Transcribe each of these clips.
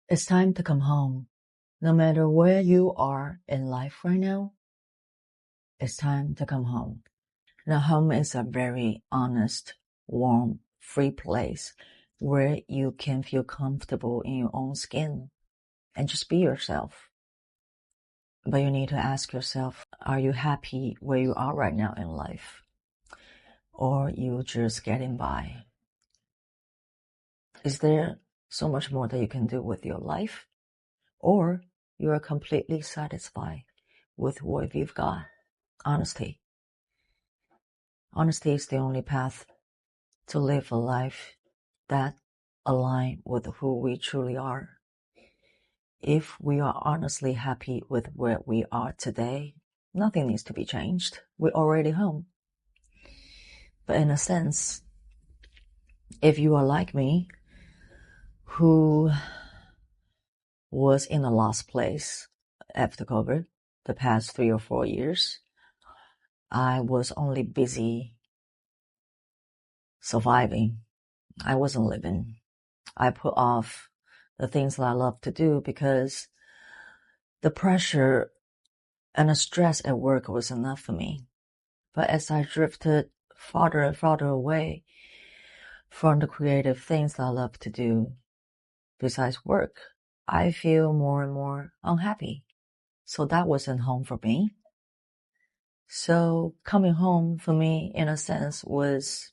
It's time to come home. No matter where you are in life right now, it's time to come home. Now, home is a very honest, warm, free place where you can feel comfortable in your own skin and just be yourself. But you need to ask yourself, are you happy where you are right now in life? Or you just getting by? Is there so much more that you can do with your life? Or you are completely satisfied with what you've got? Honesty. Honesty is the only path to live a life that aligns with who we truly are. If we are honestly happy with where we are today, nothing needs to be changed. We're already home. But in a sense, if you are like me, who was in a lost place after COVID, the past 3 or 4 years, I was only busy surviving. I wasn't living. I put off the things that I love to do because the pressure and the stress at work was enough for me. But as I drifted farther and farther away from the creative things that I love to do besides work, I feel more and more unhappy. So that wasn't home for me. So coming home for me, in a sense, was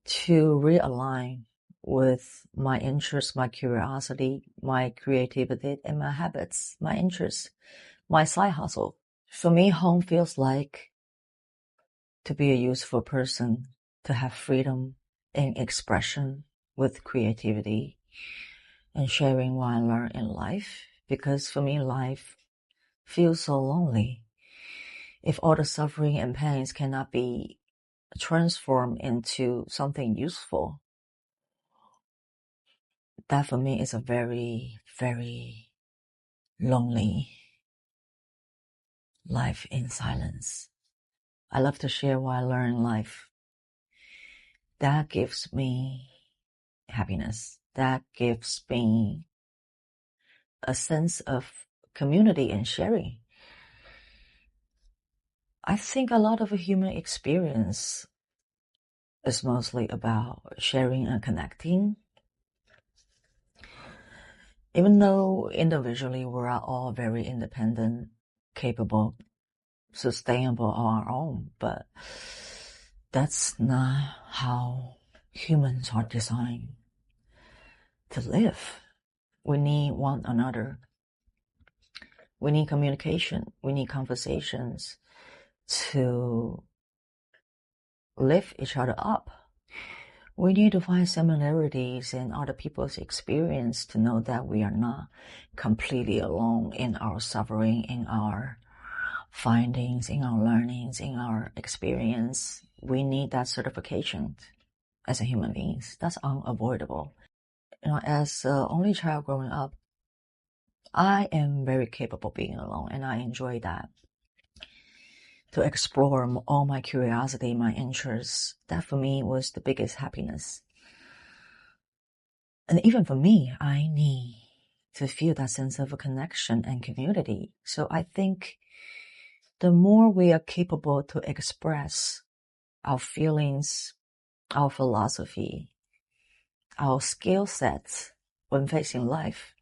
to realign with my interests, my curiosity, my creativity, and my habits, my interests, my side hustle. For me, home feels like to be a useful person, to have freedom in expression with creativity and sharing what I learn in life. Because for me, life feels so lonely. If all the suffering and pains cannot be transformed into something useful, that for me is a very, very lonely life in silence. I love to share what I learn in life. That gives me happiness. That gives me a sense of community and sharing. I think a lot of a human experience is mostly about sharing and connecting. Even though individually we are all very independent, capable, sustainable on our own, but that's not how humans are designed to live. We need one another. We need communication. We need conversations to lift each other up. We need to find similarities in other people's experience to know that we are not completely alone in our suffering, in our findings, in our learnings, in our experience. We need that certification as a human beings. That's unavoidable. As an only child growing up, I am very capable of being alone, and I enjoy that. To explore all my curiosity, my interests, that for me was the biggest happiness. And even for me, I need to feel that sense of a connection and community. So I think the more we are capable to express our feelings, our philosophy, our skill sets when facing life,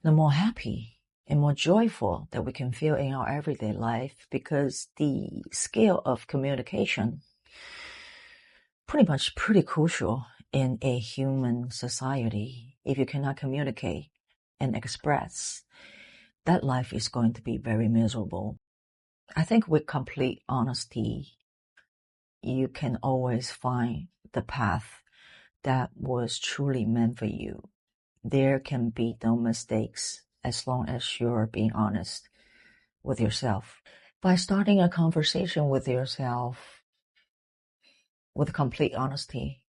the more happy and more joyful that we can feel in our everyday life, because the scale of communication pretty crucial in a human society. If you cannot communicate and express, that life is going to be very miserable. I think with complete honesty, you can always find the path that was truly meant for you. There can be no mistakes as long as you're being honest with yourself. By starting a conversation with yourself with complete honesty,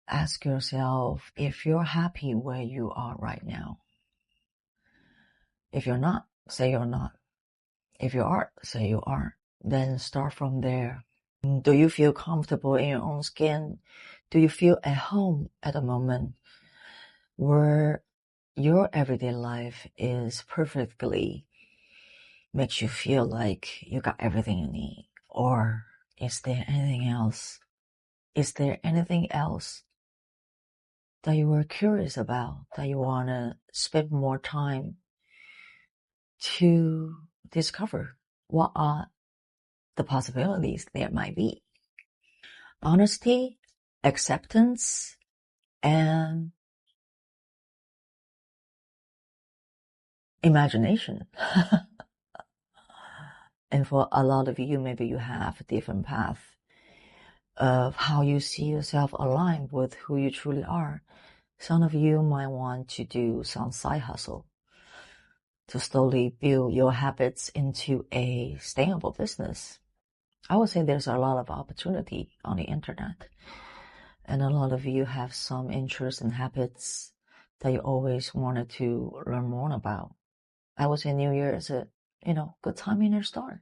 ask yourself if you're happy where you are right now. If you're not, say you're not. If you are, say you are. Then start from there. Do you feel comfortable in your own skin? Do you feel at home at the moment? where your everyday life is perfectly makes you feel like you got everything you need? Or is there anything else? Is there anything else that you were curious about, that you want to spend more time to discover? What are the possibilities there might be? Honesty, acceptance, and imagination. And for a lot of you, maybe you have a different path of how you see yourself aligned with who you truly are. Some of you might want to do some side hustle to slowly build your habits into a sustainable business. I would say there's a lot of opportunity on the internet. And a lot of you have some interests and habits that you always wanted to learn more about. I would say New Year is a, good time in your start.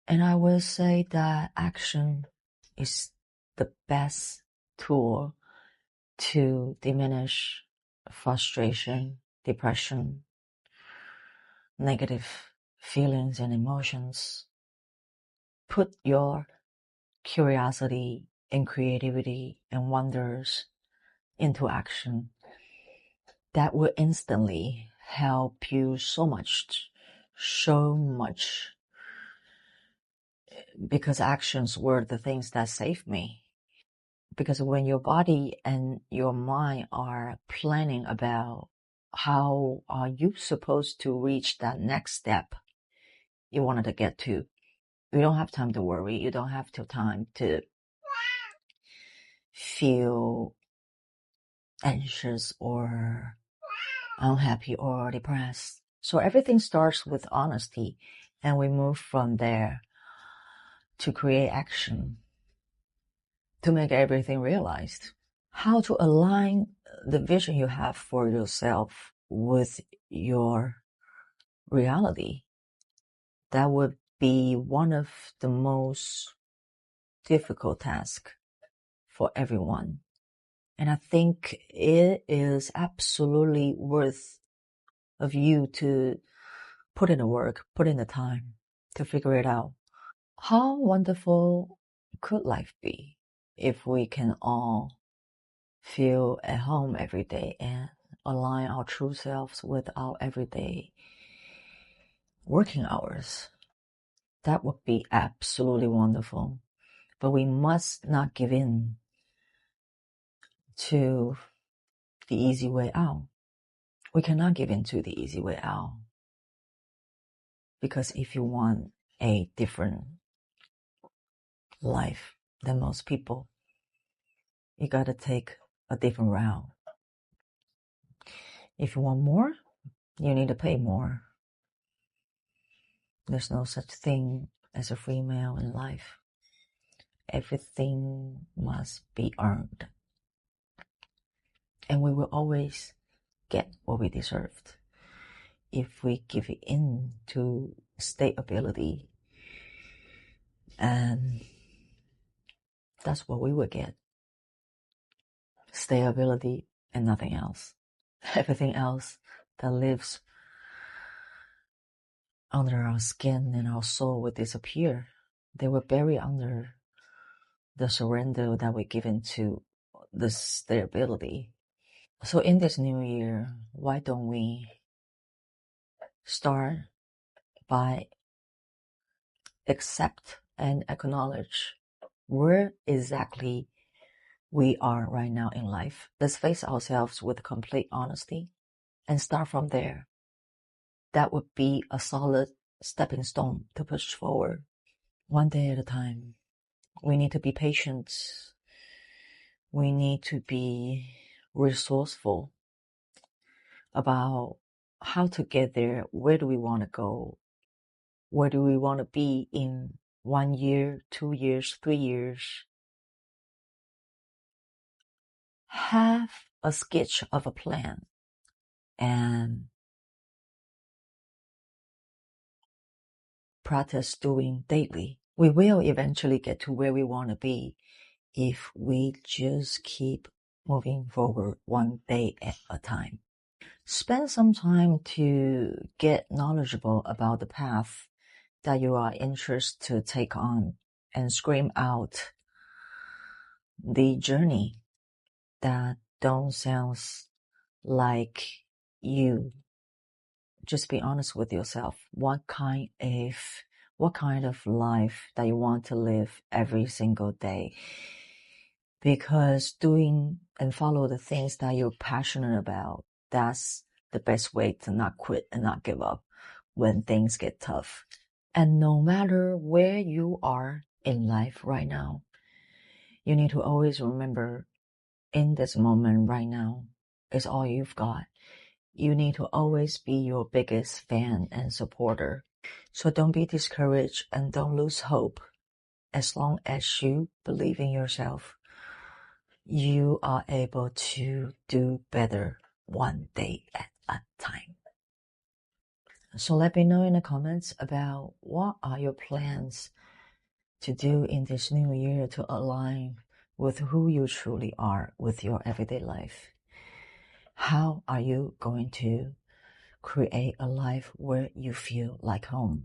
And I will say that action is the best tool to diminish frustration, depression, negative feelings and emotions. Put your curiosity and creativity and wonders into action. That will instantly help you so much, because actions were the things that saved me. Because when your body and your mind are planning about how are you supposed to reach that next step you wanted to get to, you don't have time to worry. You don't have time to feel anxious or unhappy or depressed. So everything starts with honesty, and we move from there to create action to make everything realized. How to align the vision you have for yourself with your reality. That would be one of the most difficult tasks for everyone. And I think it is absolutely worth of you to put in the work, put in the time to figure it out. How wonderful could life be if we can all feel at home every day and align our true selves with our everyday working hours? That would be absolutely wonderful. But we must not give in to the easy way out. We cannot give in to the easy way out. Because if you want a different life than most people, you gotta take a different route. If you want more, you need to pay more. There's no such thing as a free meal in life. Everything must be earned. And we will always get what we deserved if we give in to stability. And that's what we will get. Stability and nothing else. Everything else that lives under our skin and our soul will disappear. They will bury under the surrender that we give into the stability. So in this new year, why don't we start by accept and acknowledge where exactly we are right now in life? Let's face ourselves with complete honesty and start from there. That would be a solid stepping stone to push forward, one day at a time. We need to be patient. We need to be resourceful about how to get there. Where do we want to go? Where do we want to be in 1 year, 2 years, 3 years? Have a sketch of a plan and practice doing daily. We will eventually get to where we want to be if we just keep moving forward one day at a time. Spend some time to get knowledgeable about the path that you are interested to take on and scream out the journey that don't sound like you. Just be honest with yourself. What kind of life that you want to live every single day? Because doing and follow the things that you're passionate about, that's the best way to not quit and not give up when things get tough. And no matter where you are in life right now, you need to always remember in this moment right now is all you've got. You need to always be your biggest fan and supporter. So don't be discouraged and don't lose hope. As long as you believe in yourself, you are able to do better one day at a time. So let me know in the comments about what are your plans to do in this new year to align with who you truly are with your everyday life. How are you going to create a life where you feel like home?